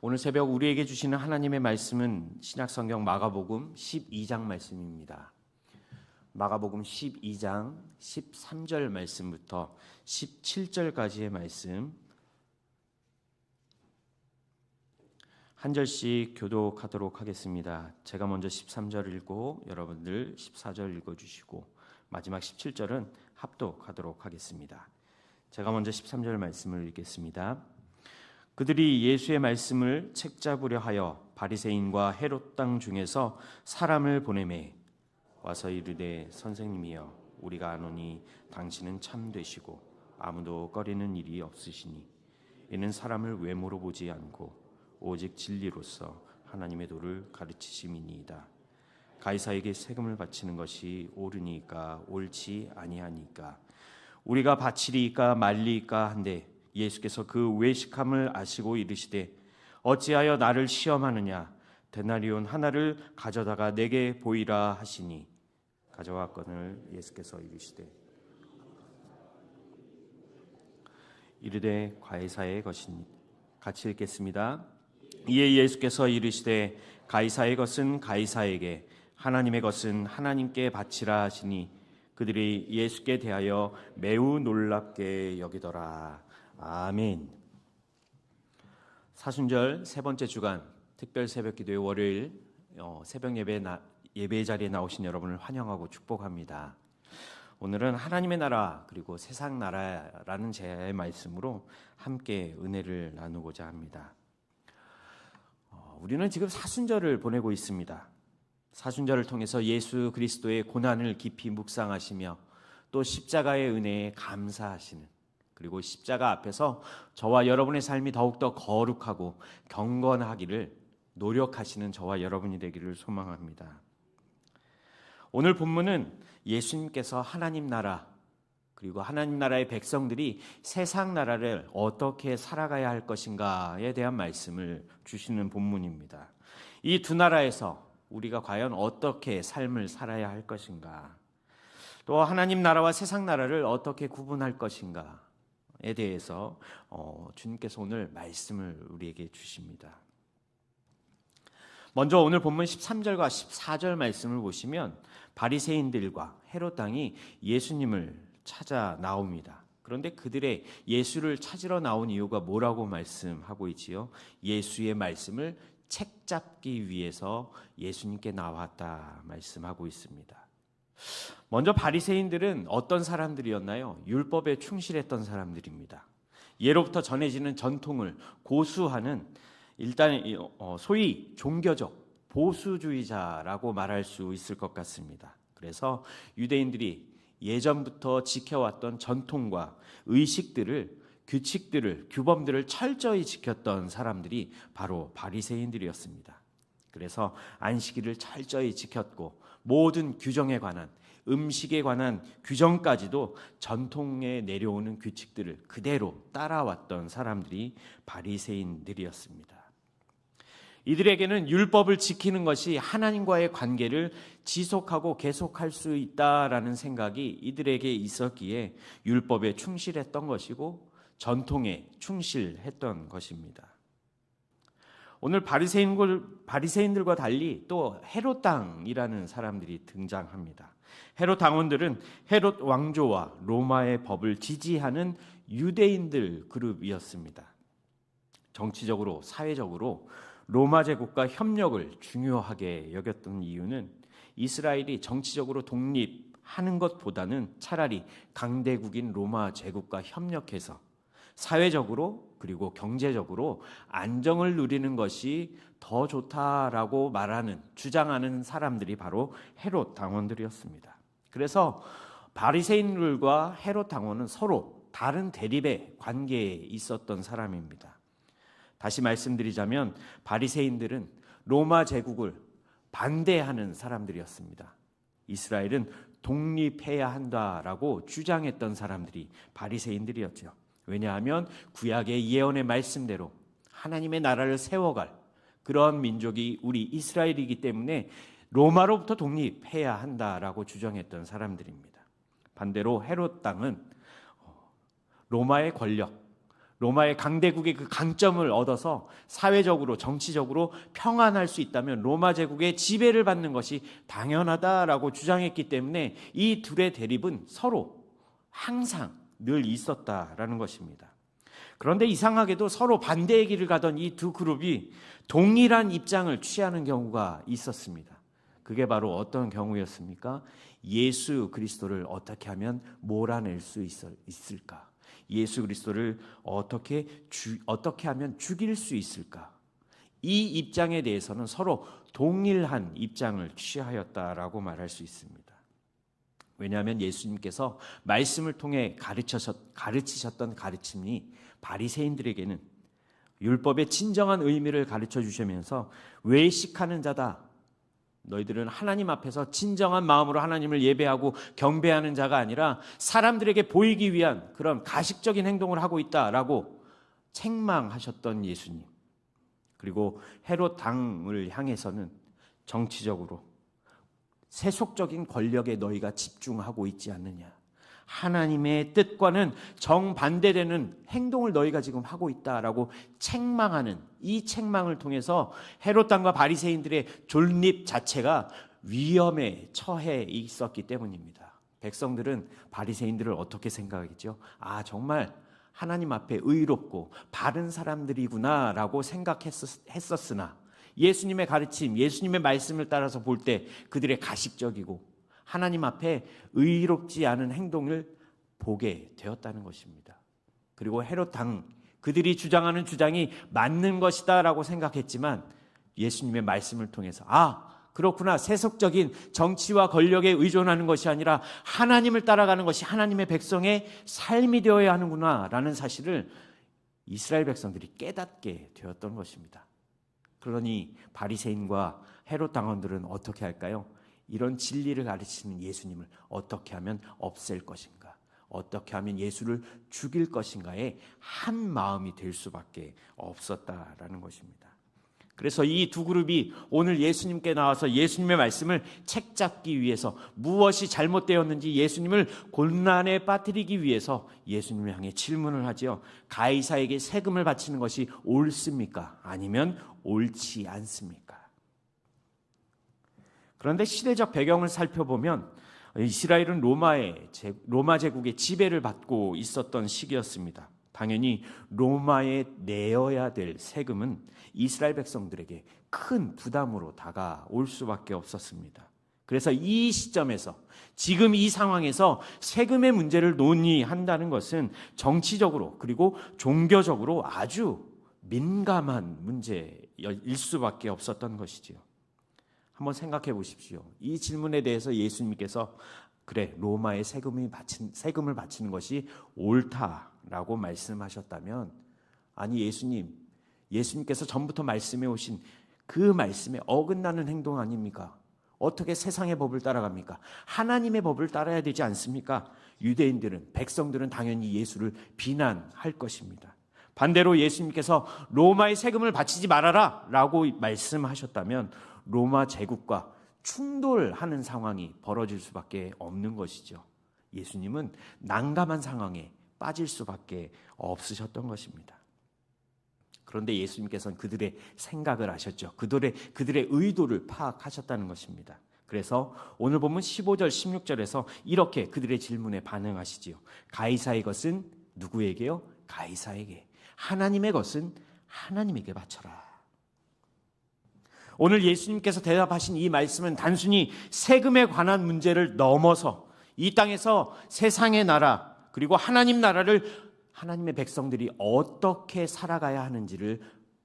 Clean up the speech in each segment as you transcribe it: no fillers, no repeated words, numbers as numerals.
오늘 새벽 우리에게 주시는 하나님의 말씀은 신약성경 마가복음 12장 말씀입니다. 마가복음 12장 13절 말씀부터 17절까지의 말씀 한 절씩 교독하도록 하겠습니다. 제가 먼저 13절 읽고 여러분들 14절 읽어주시고 마지막 17절은 합독하도록 하겠습니다. 제가 먼저 13절 말씀을 읽겠습니다. 그들이 예수의 말씀을 책잡으려 하여 바리새인과 헤롯 땅 중에서 사람을 보내매 와서 이르되 선생님이여 우리가 아노니 당신은 참되시고 아무도 꺼리는 일이 없으시니 이는 사람을 외모로 보지 않고 오직 진리로서 하나님의 도를 가르치심이니이다. 가이사에게 세금을 바치는 것이 옳으니까 옳지 아니하니까 우리가 바치리이까 말리이까 한데 예수께서 그 외식함을 아시고 이르시되 어찌하여 나를 시험하느냐 데나리온 하나를 가져다가 내게 보이라 하시니 가져왔거늘 예수께서 이르시되 이르되 가이사의 것이니 같이 읽겠습니다. 이에 예수께서 이르시되 가이사의 것은 가이사에게 하나님의 것은 하나님께 바치라 하시니 그들이 예수께 대하여 매우 놀랍게 여기더라. 아멘. 사순절 세 번째 주간 특별 새벽 기도의 월요일 새벽 예배 자리에 나오신 여러분을 환영하고 축복합니다. 오늘은 하나님의 나라 그리고 세상 나라라는 제 말씀으로 함께 은혜를 나누고자 합니다. 우리는 지금 사순절을 보내고 있습니다. 사순절을 통해서 예수 그리스도의 고난을 깊이 묵상하시며 또 십자가의 은혜에 감사하시는, 그리고 십자가 앞에서 저와 여러분의 삶이 더욱더 거룩하고 경건하기를 노력하시는 저와 여러분이 되기를 소망합니다. 오늘 본문은 예수님께서 하나님 나라 그리고 하나님 나라의 백성들이 세상 나라를 어떻게 살아가야 할 것인가에 대한 말씀을 주시는 본문입니다. 이 두 나라에서 우리가 과연 어떻게 삶을 살아야 할 것인가, 또 하나님 나라와 세상 나라를 어떻게 구분할 것인가 에 대해서 주님께서 오늘 말씀을 우리에게 주십니다. 먼저 오늘 본문 13절과 14절 말씀을 보시면 바리새인들과 헤롯 왕이 예수님을 찾아 나옵니다. 그런데 그들의 예수를 찾으러 나온 이유가 뭐라고 말씀하고 있지요? 예수의 말씀을 책잡기 위해서 예수님께 나왔다 말씀하고 있습니다. 먼저 바리새인들은 어떤 사람들이었나요? 율법에 충실했던 사람들입니다. 예로부터 전해지는 전통을 고수하는, 일단 소위 종교적 보수주의자라고 말할 수 있을 것 같습니다. 그래서 유대인들이 예전부터 지켜왔던 전통과 의식들을, 규칙들을, 규범들을 철저히 지켰던 사람들이 바로 바리새인들이었습니다. 그래서 안식일을 철저히 지켰고 모든 규정에 관한, 음식에 관한 규정까지도 전통에 내려오는 규칙들을 그대로 따라왔던 사람들이 바리새인들이었습니다. 이들에게는 율법을 지키는 것이 하나님과의 관계를 지속하고 계속할 수 있다라는 생각이 이들에게 있었기에 율법에 충실했던 것이고 전통에 충실했던 것입니다. 오늘 바리새인들과 달리 또 헤롯 왕이라는 사람들이 등장합니다. 헤롯 왕원들은 헤롯 왕조와 로마의 법을 지지하는 유대인들 그룹이었습니다. 정치적으로, 사회적으로 로마 제국과 협력을 중요하게 여겼던 이유는 이스라엘이 정치적으로 독립하는 것보다는 차라리 강대국인 로마 제국과 협력해서 사회적으로 그리고 경제적으로 안정을 누리는 것이 더 좋다라고 주장하는 사람들이 바로 헤롯 당원들이었습니다. 그래서 바리새인들과 헤롯 당원은 서로 다른 대립의 관계에 있었던 사람입니다. 다시 말씀드리자면 바리새인들은 로마 제국을 반대하는 사람들이었습니다. 이스라엘은 독립해야 한다라고 주장했던 사람들이 바리새인들이었죠. 왜냐하면 구약의 예언의 말씀대로 하나님의 나라를 세워갈 그런 민족이 우리 이스라엘이기 때문에 로마로부터 독립해야 한다라고 주장했던 사람들입니다. 반대로 헤롯 땅은 로마의 권력, 로마의 강대국의 그 강점을 얻어서 사회적으로 정치적으로 평안할 수 있다면 로마 제국의 지배를 받는 것이 당연하다라고 주장했기 때문에 이 둘의 대립은 서로 항상 늘 있었다라는 것입니다. 그런데 이상하게도 서로 반대의 길을 가던 이 두 그룹이 동일한 입장을 취하는 경우가 있었습니다. 그게 바로 어떤 경우였습니까? 예수 그리스도를 어떻게 하면 몰아낼 수 있을까? 예수 그리스도를 어떻게 하면 죽일 수 있을까? 이 입장에 대해서는 서로 동일한 입장을 취하였다라고 말할 수 있습니다. 왜냐하면 예수님께서 말씀을 통해 가르치셨던 가르침이 바리새인들에게는 율법의 진정한 의미를 가르쳐 주시면서 외식하는 자다, 너희들은 하나님 앞에서 진정한 마음으로 하나님을 예배하고 경배하는 자가 아니라 사람들에게 보이기 위한 그런 가식적인 행동을 하고 있다라고 책망하셨던 예수님. 그리고 헤롯 왕을 향해서는 정치적으로 세속적인 권력에 너희가 집중하고 있지 않느냐, 하나님의 뜻과는 정반대되는 행동을 너희가 지금 하고 있다라고 책망하는, 이 책망을 통해서 헤롯 왕과 바리새인들의 존립 자체가 위험에 처해 있었기 때문입니다. 백성들은 바리새인들을 어떻게 생각하겠죠? 아, 정말 하나님 앞에 의롭고 바른 사람들이구나라고 생각했었으나 예수님의 가르침, 예수님의 말씀을 따라서 볼 때 그들의 가식적이고 하나님 앞에 의롭지 않은 행동을 보게 되었다는 것입니다. 그리고 헤롯 왕, 그들이 주장하는 주장이 맞는 것이다라고 생각했지만 예수님의 말씀을 통해서 그렇구나, 세속적인 정치와 권력에 의존하는 것이 아니라 하나님을 따라가는 것이 하나님의 백성의 삶이 되어야 하는구나 라는 사실을 이스라엘 백성들이 깨닫게 되었던 것입니다. 그러니 바리새인과 헤롯 당원들은 어떻게 할까요? 이런 진리를 가르치는 예수님을 어떻게 하면 없앨 것인가, 어떻게 하면 예수를 죽일 것인가에 한 마음이 될 수밖에 없었다라는 것입니다. 그래서 이 두 그룹이 오늘 예수님께 나와서 예수님의 말씀을 책잡기 위해서, 무엇이 잘못되었는지 예수님을 곤란에 빠뜨리기 위해서 예수님을 향해 질문을 하지요. 가이사에게 세금을 바치는 것이 옳습니까? 아니면 옳지 않습니까? 그런데 시대적 배경을 살펴보면 이스라엘은 로마 제국의 지배를 받고 있었던 시기였습니다. 당연히 로마에 내어야 될 세금은 이스라엘 백성들에게 큰 부담으로 다가올 수밖에 없었습니다. 그래서 이 시점에서, 지금 이 상황에서 세금의 문제를 논의한다는 것은 정치적으로 그리고 종교적으로 아주 민감한 문제일 수밖에 없었던 것이지요. 한번 생각해 보십시오. 이 질문에 대해서 예수님께서 그래, 로마에 세금을 바치는 것이 옳다라고 말씀하셨다면, 아니 예수님께서 전부터 말씀해 오신 그 말씀에 어긋나는 행동 아닙니까? 어떻게 세상의 법을 따라갑니까? 하나님의 법을 따라야 되지 않습니까? 유대인들은, 백성들은 당연히 예수를 비난할 것입니다. 반대로 예수님께서 로마의 세금을 바치지 말아라 라고 말씀하셨다면 로마 제국과 충돌하는 상황이 벌어질 수밖에 없는 것이죠. 예수님은 난감한 상황에 빠질 수밖에 없으셨던 것입니다. 그런데 예수님께서는 그들의 생각을 아셨죠. 그들의 의도를 파악하셨다는 것입니다. 그래서 오늘 보면 15절 16절에서 이렇게 그들의 질문에 반응하시지요. 가이사의 것은 누구에게요? 가이사에게. 하나님의 것은 하나님에게 바쳐라. 오늘 예수님께서 대답하신 이 말씀은 단순히 세금에 관한 문제를 넘어서 이 땅에서 세상의 나라, 그리고 하나님 나라를 하나님의 백성들이 어떻게 살아가야 하는지를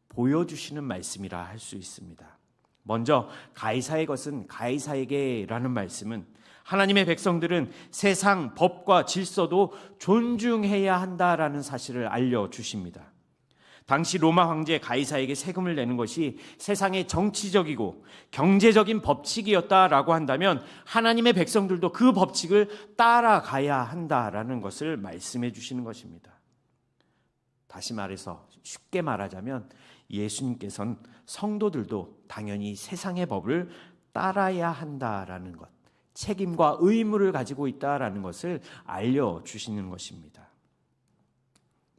보여주시는 말씀이라 할 수 있습니다. 먼저 가이사의 것은 가이사에게라는 말씀은 하나님의 백성들은 세상 법과 질서도 존중해야 한다라는 사실을 알려주십니다. 당시 로마 황제 가이사에게 세금을 내는 것이 세상의 정치적이고 경제적인 법칙이었다라고 한다면 하나님의 백성들도 그 법칙을 따라가야 한다라는 것을 말씀해 주시는 것입니다. 다시 말해서, 쉽게 말하자면 예수님께서는 성도들도 당연히 세상의 법을 따라야 한다라는 것, 책임과 의무를 가지고 있다라는 것을 알려주시는 것입니다.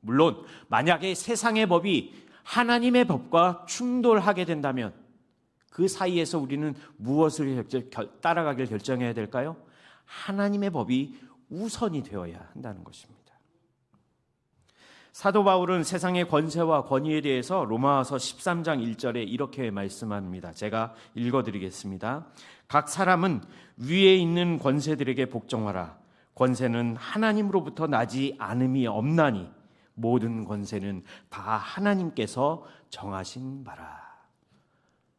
물론 만약에 세상의 법이 하나님의 법과 충돌하게 된다면 그 사이에서 우리는 무엇을 따라가길 결정해야 될까요? 하나님의 법이 우선이 되어야 한다는 것입니다. 사도 바울은 세상의 권세와 권위에 대해서 로마서 13장 1절에 이렇게 말씀합니다. 제가 읽어드리겠습니다. 각 사람은 위에 있는 권세들에게 복종하라. 권세는 하나님으로부터 나지 않음이 없나니 모든 권세는 다 하나님께서 정하신 바라.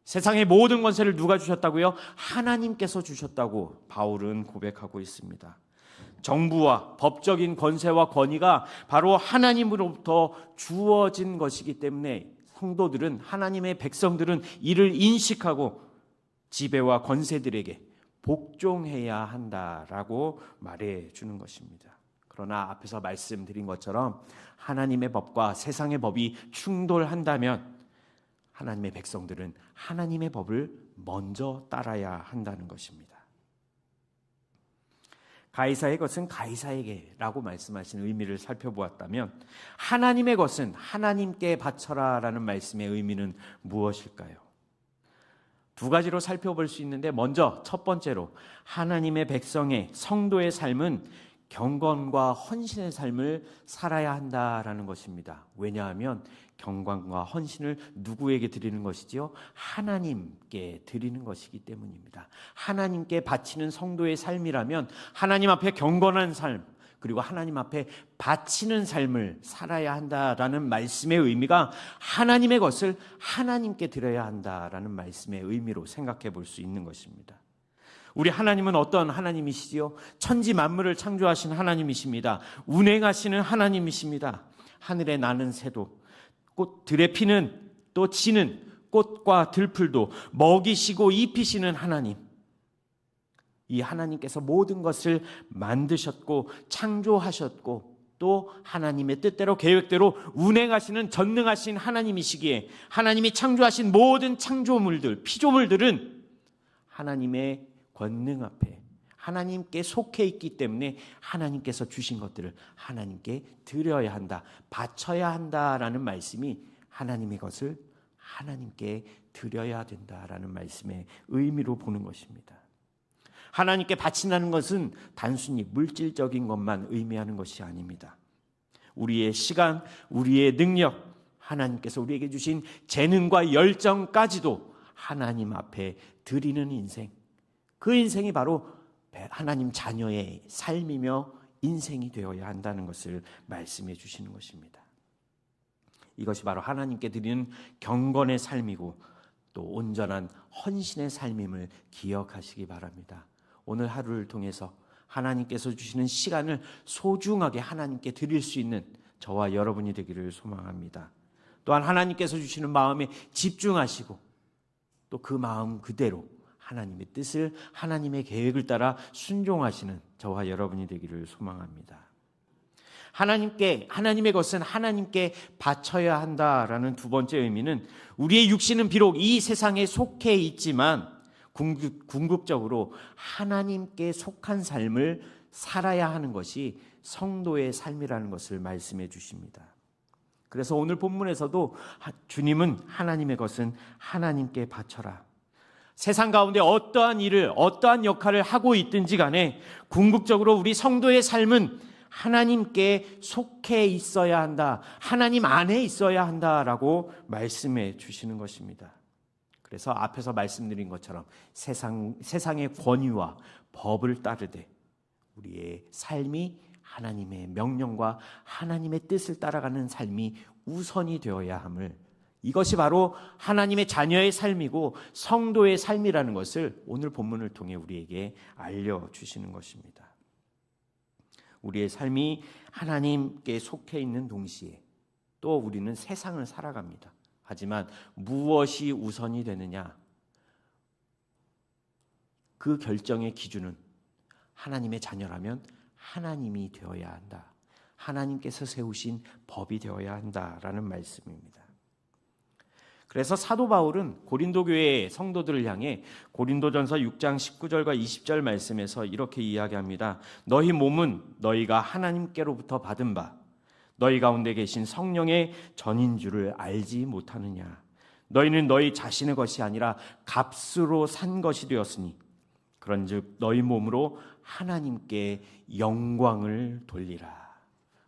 세상의 모든 권세를 누가 주셨다고요? 하나님께서 주셨다고 바울은 고백하고 있습니다. 정부와 법적인 권세와 권위가 바로 하나님으로부터 주어진 것이기 때문에 성도들은, 하나님의 백성들은 이를 인식하고 지배와 권세들에게 복종해야 한다라고 말해 주는 것입니다. 그러나 앞에서 말씀드린 것처럼 하나님의 법과 세상의 법이 충돌한다면 하나님의 백성들은 하나님의 법을 먼저 따라야 한다는 것입니다. 가이사의 것은 가이사에게라고 말씀하신 의미를 살펴보았다면 하나님의 것은 하나님께 바쳐라라는 말씀의 의미는 무엇일까요? 두 가지로 살펴볼 수 있는데, 먼저 첫 번째로 하나님의 백성의 성도의 삶은 경건과 헌신의 삶을 살아야 한다라는 것입니다. 왜냐하면 경건과 헌신을 누구에게 드리는 것이지요? 하나님께 드리는 것이기 때문입니다. 하나님께 바치는 성도의 삶이라면 하나님 앞에 경건한 삶, 그리고 하나님 앞에 바치는 삶을 살아야 한다라는 말씀의 의미가 하나님의 것을 하나님께 드려야 한다라는 말씀의 의미로 생각해 볼 수 있는 것입니다. 우리 하나님은 어떤 하나님이시지요? 천지 만물을 창조하신 하나님이십니다. 운행하시는 하나님이십니다. 하늘에 나는 새도, 꽃들에 피는 또 지는 꽃과 들풀도 먹이시고 입히시는 하나님, 이 하나님께서 모든 것을 만드셨고 창조하셨고 또 하나님의 뜻대로 계획대로 운행하시는 전능하신 하나님이시기에 하나님이 창조하신 모든 창조물들, 피조물들은 하나님의 권능 앞에 하나님께 속해 있기 때문에 하나님께서 주신 것들을 하나님께 드려야 한다, 바쳐야 한다라는 말씀이 하나님의 것을 하나님께 드려야 된다라는 말씀의 의미로 보는 것입니다. 하나님께 바친다는 것은 단순히 물질적인 것만 의미하는 것이 아닙니다. 우리의 시간, 우리의 능력, 하나님께서 우리에게 주신 재능과 열정까지도 하나님 앞에 드리는 인생, 그 인생이 바로 하나님 자녀의 삶이며 인생이 되어야 한다는 것을 말씀해 주시는 것입니다. 이것이 바로 하나님께 드리는 경건의 삶이고 또 온전한 헌신의 삶임을 기억하시기 바랍니다. 오늘 하루를 통해서 하나님께서 주시는 시간을 소중하게 하나님께 드릴 수 있는 저와 여러분이 되기를 소망합니다. 또한 하나님께서 주시는 마음에 집중하시고 또 그 마음 그대로 하나님의 뜻을, 하나님의 계획을 따라 순종하시는 저와 여러분이 되기를 소망합니다. 하나님의 것은 하나님께 바쳐야 한다라는 두 번째 의미는 우리의 육신은 비록 이 세상에 속해 있지만 궁극적으로 하나님께 속한 삶을 살아야 하는 것이 성도의 삶이라는 것을 말씀해 주십니다. 그래서 오늘 본문에서도 주님은 하나님의 것은 하나님께 바쳐라. 세상 가운데 어떠한 일을, 어떠한 역할을 하고 있든지 간에 궁극적으로 우리 성도의 삶은 하나님께 속해 있어야 한다, 하나님 안에 있어야 한다라고 말씀해 주시는 것입니다. 그래서 앞에서 말씀드린 것처럼 세상의 권위와 법을 따르되 우리의 삶이 하나님의 명령과 하나님의 뜻을 따라가는 삶이 우선이 되어야 함을, 이것이 바로 하나님의 자녀의 삶이고 성도의 삶이라는 것을 오늘 본문을 통해 우리에게 알려주시는 것입니다. 우리의 삶이 하나님께 속해 있는 동시에 또 우리는 세상을 살아갑니다. 하지만 무엇이 우선이 되느냐? 그 결정의 기준은 하나님의 자녀라면 하나님이 되어야 한다, 하나님께서 세우신 법이 되어야 한다라는 말씀입니다. 그래서 사도 바울은 고린도 교회의 성도들을 향해 고린도전서 6장 19절과 20절 말씀에서 이렇게 이야기합니다. 너희 몸은 너희가 하나님께로부터 받은 바 너희 가운데 계신 성령의 전인 줄을 알지 못하느냐. 너희는 너희 자신의 것이 아니라 값으로 산 것이 되었으니 그런즉 너희 몸으로 하나님께 영광을 돌리라.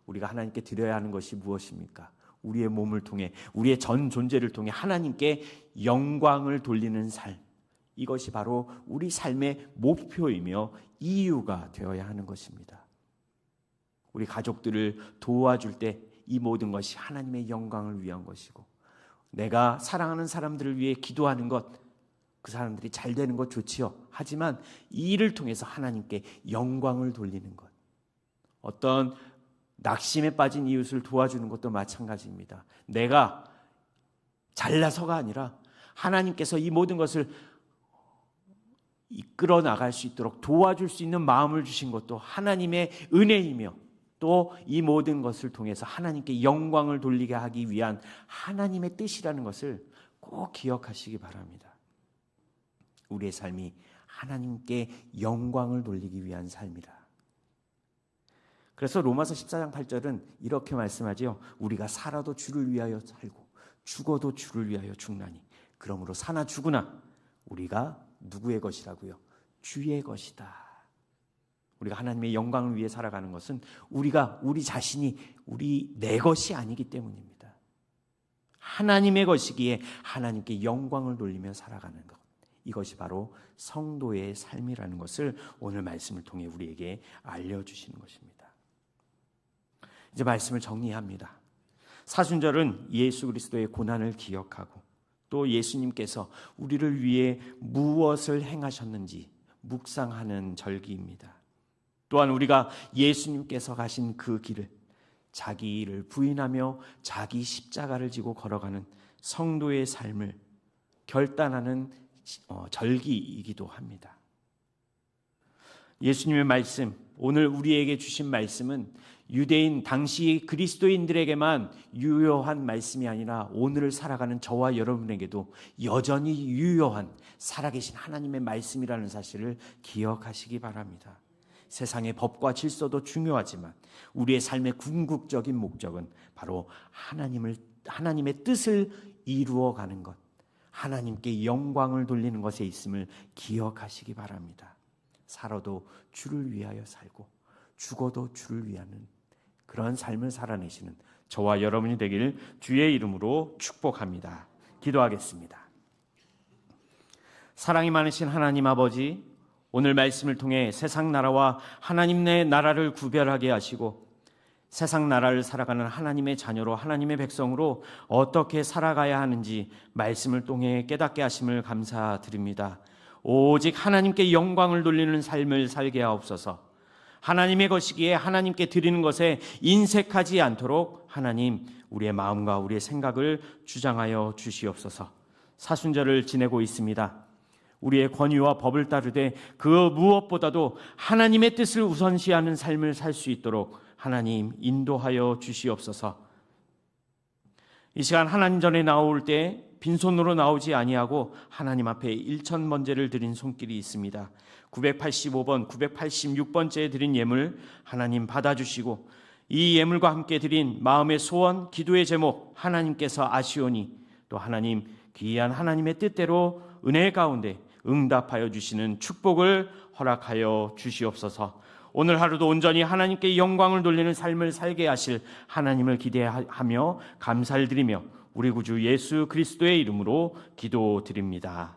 우리가 하나님께 드려야 하는 것이 무엇입니까? 우리의 몸을 통해, 우리의 전 존재를 통해 하나님께 영광을 돌리는 삶. 이것이 바로 우리 삶의 목표이며 이유가 되어야 하는 것입니다. 우리 가족들을 도와줄 때 이 모든 것이 하나님의 영광을 위한 것이고, 내가 사랑하는 사람들을 위해 기도하는 것, 그 사람들이 잘 되는 것 좋지요. 하지만 이 일을 통해서 하나님께 영광을 돌리는 것, 어떤 낙심에 빠진 이웃을 도와주는 것도 마찬가지입니다. 내가 잘나서가 아니라 하나님께서 이 모든 것을 이끌어 나갈 수 있도록 도와줄 수 있는 마음을 주신 것도 하나님의 은혜이며, 또 이 모든 것을 통해서 하나님께 영광을 돌리게 하기 위한 하나님의 뜻이라는 것을 꼭 기억하시기 바랍니다. 우리의 삶이 하나님께 영광을 돌리기 위한 삶이라. 그래서 로마서 14장 8절은 이렇게 말씀하지요. 우리가 살아도 주를 위하여 살고 죽어도 주를 위하여 죽나니 그러므로 사나 죽으나 우리가 누구의 것이라고요? 주의 것이다. 우리가 하나님의 영광을 위해 살아가는 것은 우리 자신이 내 것이 아니기 때문입니다. 하나님의 것이기에 하나님께 영광을 돌리며 살아가는 것, 이것이 바로 성도의 삶이라는 것을 오늘 말씀을 통해 우리에게 알려주시는 것입니다. 이제 말씀을 정리합니다. 사순절은 예수 그리스도의 고난을 기억하고 또 예수님께서 우리를 위해 무엇을 행하셨는지 묵상하는 절기입니다. 또한 우리가 예수님께서 가신 그 길을, 자기를 부인하며 자기 십자가를 지고 걸어가는 성도의 삶을 결단하는 절기이기도 합니다. 예수님의 말씀, 오늘 우리에게 주신 말씀은 유대인 당시 그리스도인들에게만 유효한 말씀이 아니라 오늘을 살아가는 저와 여러분에게도 여전히 유효한 살아계신 하나님의 말씀이라는 사실을 기억하시기 바랍니다. 세상의 법과 질서도 중요하지만 우리의 삶의 궁극적인 목적은 바로 하나님의 뜻을 이루어가는 것, 하나님께 영광을 돌리는 것에 있음을 기억하시기 바랍니다. 살아도 주를 위하여 살고 죽어도 주를 위하는 그런 삶을 살아내시는 저와 여러분이 되기를 주의 이름으로 축복합니다. 기도하겠습니다. 사랑이 많으신 하나님 아버지, 오늘 말씀을 통해 세상 나라와 하나님의 나라를 구별하게 하시고 세상 나라를 살아가는 하나님의 자녀로, 하나님의 백성으로 어떻게 살아가야 하는지 말씀을 통해 깨닫게 하심을 감사드립니다. 오직 하나님께 영광을 돌리는 삶을 살게 하옵소서. 하나님의 것이기에 하나님께 드리는 것에 인색하지 않도록 하나님, 우리의 마음과 우리의 생각을 주장하여 주시옵소서. 사순절을 지내고 있습니다. 우리의 권위와 법을 따르되 그 무엇보다도 하나님의 뜻을 우선시하는 삶을 살 수 있도록 하나님 인도하여 주시옵소서. 이 시간 하나님 전에 나올 때 빈손으로 나오지 아니하고 하나님 앞에 일천번제를 드린 손길이 있습니다. 985번, 986번째에 드린 예물 하나님 받아주시고 이 예물과 함께 드린 마음의 소원, 기도의 제목 하나님께서 아시오니 또 하나님 귀한 하나님의 뜻대로 은혜 가운데 응답하여 주시는 축복을 허락하여 주시옵소서. 오늘 하루도 온전히 하나님께 영광을 돌리는 삶을 살게 하실 하나님을 기대하며 감사를 드리며 우리 구주 예수 그리스도의 이름으로 기도드립니다.